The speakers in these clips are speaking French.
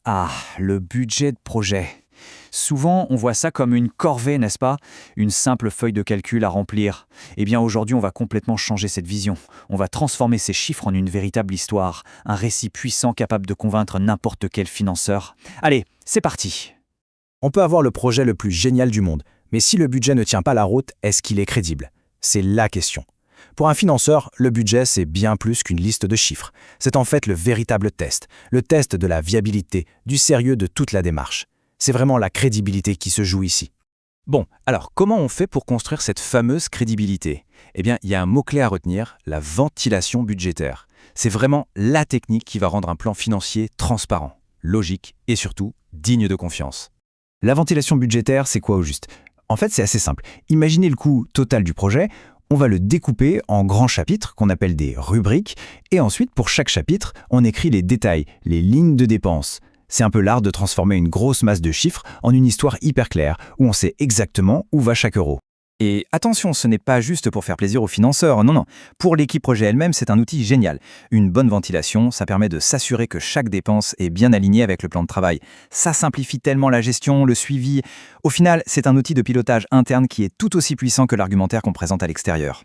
Ah, le budget de projet. Souvent, on voit ça comme une corvée, n'est-ce pas? Une simple feuille de calcul à remplir. Eh bien, aujourd'hui, on va complètement changer cette vision. On va transformer ces chiffres en une véritable histoire, un récit puissant capable de convaincre n'importe quel financeur. Allez, c'est parti! On peut avoir le projet le plus génial du monde, mais si le budget ne tient pas la route, est-ce qu'il est crédible? C'est la question. Pour un financeur, le budget, c'est bien plus qu'une liste de chiffres. C'est en fait le véritable test, le test de la viabilité, du sérieux de toute la démarche. C'est vraiment la crédibilité qui se joue ici. Bon, alors comment on fait pour construire cette fameuse crédibilité? Eh bien, il y a un mot-clé à retenir, la ventilation budgétaire. C'est vraiment la technique qui va rendre un plan financier transparent, logique et surtout digne de confiance. La ventilation budgétaire, c'est quoi au juste? En fait, c'est assez simple. Imaginez le coût total du projet, on va le découper en grands chapitres qu'on appelle des rubriques, et ensuite, pour chaque chapitre, on écrit les détails, les lignes de dépenses. C'est un peu l'art de transformer une grosse masse de chiffres en une histoire hyper claire, où on sait exactement où va chaque euro. Et attention, ce n'est pas juste pour faire plaisir aux financeurs, non. Pour l'équipe projet elle-même, c'est un outil génial. Une bonne ventilation, ça permet de s'assurer que chaque dépense est bien alignée avec le plan de travail. Ça simplifie tellement la gestion, le suivi. Au final, c'est un outil de pilotage interne qui est tout aussi puissant que l'argumentaire qu'on présente à l'extérieur.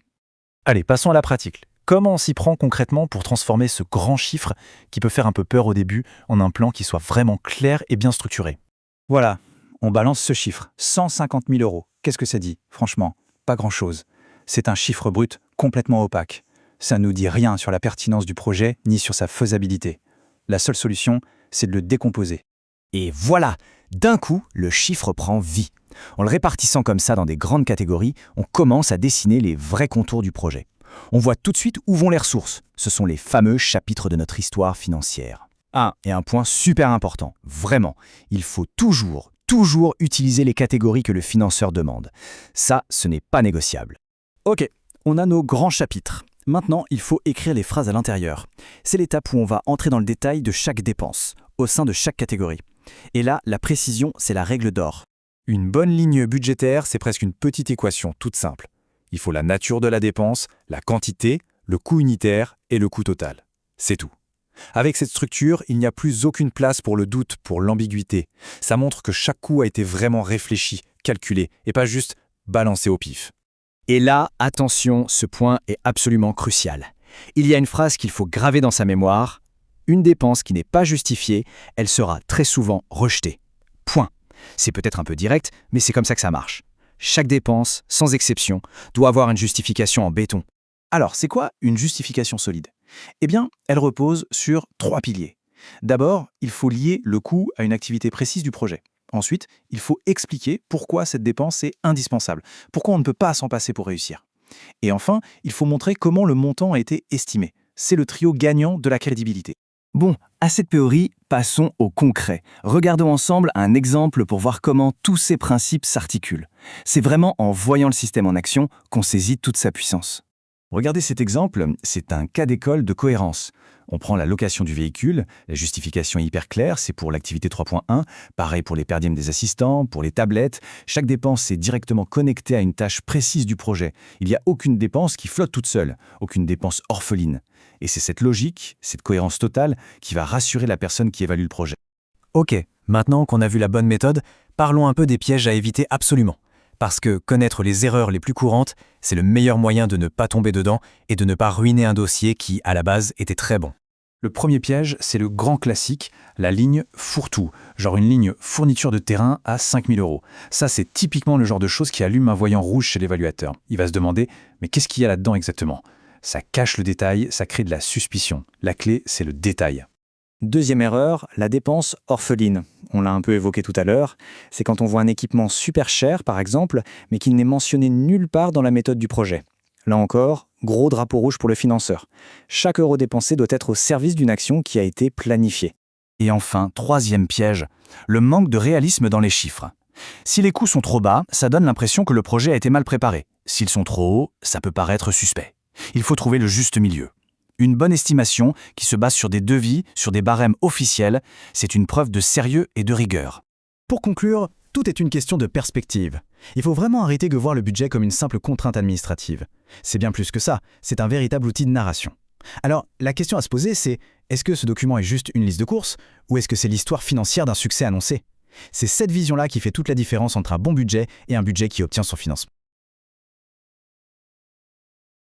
Allez, passons à la pratique. Comment on s'y prend concrètement pour transformer ce grand chiffre qui peut faire un peu peur au début en un plan qui soit vraiment clair et bien structuré? Voilà, on balance ce chiffre, 150 000 euros. Qu'est-ce que ça dit? Franchement, pas grand-chose. C'est un chiffre brut complètement opaque. Ça ne nous dit rien sur la pertinence du projet ni sur sa faisabilité. La seule solution, c'est de le décomposer. Et voilà, d'un coup, le chiffre prend vie. En le répartissant comme ça dans des grandes catégories, on commence à dessiner les vrais contours du projet. On voit tout de suite où vont les ressources. Ce sont les fameux chapitres de notre histoire financière. Ah, et un point super important, vraiment, il faut toujours utiliser les catégories que le financeur demande. Ça, ce n'est pas négociable. Ok, on a nos grands chapitres. Maintenant, il faut écrire les phrases à l'intérieur. C'est l'étape où on va entrer dans le détail de chaque dépense, au sein de chaque catégorie. Et là, la précision, c'est la règle d'or. Une bonne ligne budgétaire, c'est presque une petite équation toute simple. Il faut la nature de la dépense, la quantité, le coût unitaire et le coût total. C'est tout. Avec cette structure, il n'y a plus aucune place pour le doute, pour l'ambiguïté. Ça montre que chaque coût a été vraiment réfléchi, calculé, et pas juste balancé au pif. Et là, attention, ce point est absolument crucial. Il y a une phrase qu'il faut graver dans sa mémoire. Une dépense qui n'est pas justifiée, elle sera très souvent rejetée. Point. C'est peut-être un peu direct, mais c'est comme ça que ça marche. Chaque dépense, sans exception, doit avoir une justification en béton. Alors, c'est quoi une justification solide? Eh bien, elle repose sur 3 piliers. D'abord, il faut lier le coût à une activité précise du projet. Ensuite, il faut expliquer pourquoi cette dépense est indispensable, pourquoi on ne peut pas s'en passer pour réussir. Et enfin, il faut montrer comment le montant a été estimé. C'est le trio gagnant de la crédibilité. Bon, à cette théorie, passons au concret. Regardons ensemble un exemple pour voir comment tous ces principes s'articulent. C'est vraiment en voyant le système en action qu'on saisit toute sa puissance. Regardez cet exemple, c'est un cas d'école de cohérence. On prend la location du véhicule, la justification est hyper claire, c'est pour l'activité 3.1, pareil pour les per diem des assistants, pour les tablettes. Chaque dépense est directement connectée à une tâche précise du projet. Il n'y a aucune dépense qui flotte toute seule, aucune dépense orpheline. Et c'est cette logique, cette cohérence totale, qui va rassurer la personne qui évalue le projet. Ok, maintenant qu'on a vu la bonne méthode, parlons un peu des pièges à éviter absolument. Parce que connaître les erreurs les plus courantes, c'est le meilleur moyen de ne pas tomber dedans et de ne pas ruiner un dossier qui, à la base, était très bon. Le premier piège, c'est le grand classique, la ligne fourre-tout, genre une ligne fourniture de terrain à 5 000 euros. Ça, c'est typiquement le genre de choses qui allume un voyant rouge chez l'évaluateur. Il va se demander, mais qu'est-ce qu'il y a là-dedans exactement? Ça cache le détail, ça crée de la suspicion. La clé, c'est le détail. Deuxième erreur, la dépense orpheline. On l'a un peu évoqué tout à l'heure. C'est quand on voit un équipement super cher, par exemple, mais qui n'est mentionné nulle part dans la méthode du projet. Là encore, gros drapeau rouge pour le financeur. Chaque euro dépensé doit être au service d'une action qui a été planifiée. Et enfin, troisième piège, le manque de réalisme dans les chiffres. Si les coûts sont trop bas, ça donne l'impression que le projet a été mal préparé. S'ils sont trop hauts, ça peut paraître suspect. Il faut trouver le juste milieu. Une bonne estimation qui se base sur des devis, sur des barèmes officiels, c'est une preuve de sérieux et de rigueur. Pour conclure, tout est une question de perspective. Il faut vraiment arrêter de voir le budget comme une simple contrainte administrative. C'est bien plus que ça, c'est un véritable outil de narration. Alors, la question à se poser, c'est Est-ce que ce document est juste une liste de courses ou est-ce que c'est l'histoire financière d'un succès annoncé? C'est cette vision-là qui fait toute la différence entre un bon budget et un budget qui obtient son financement.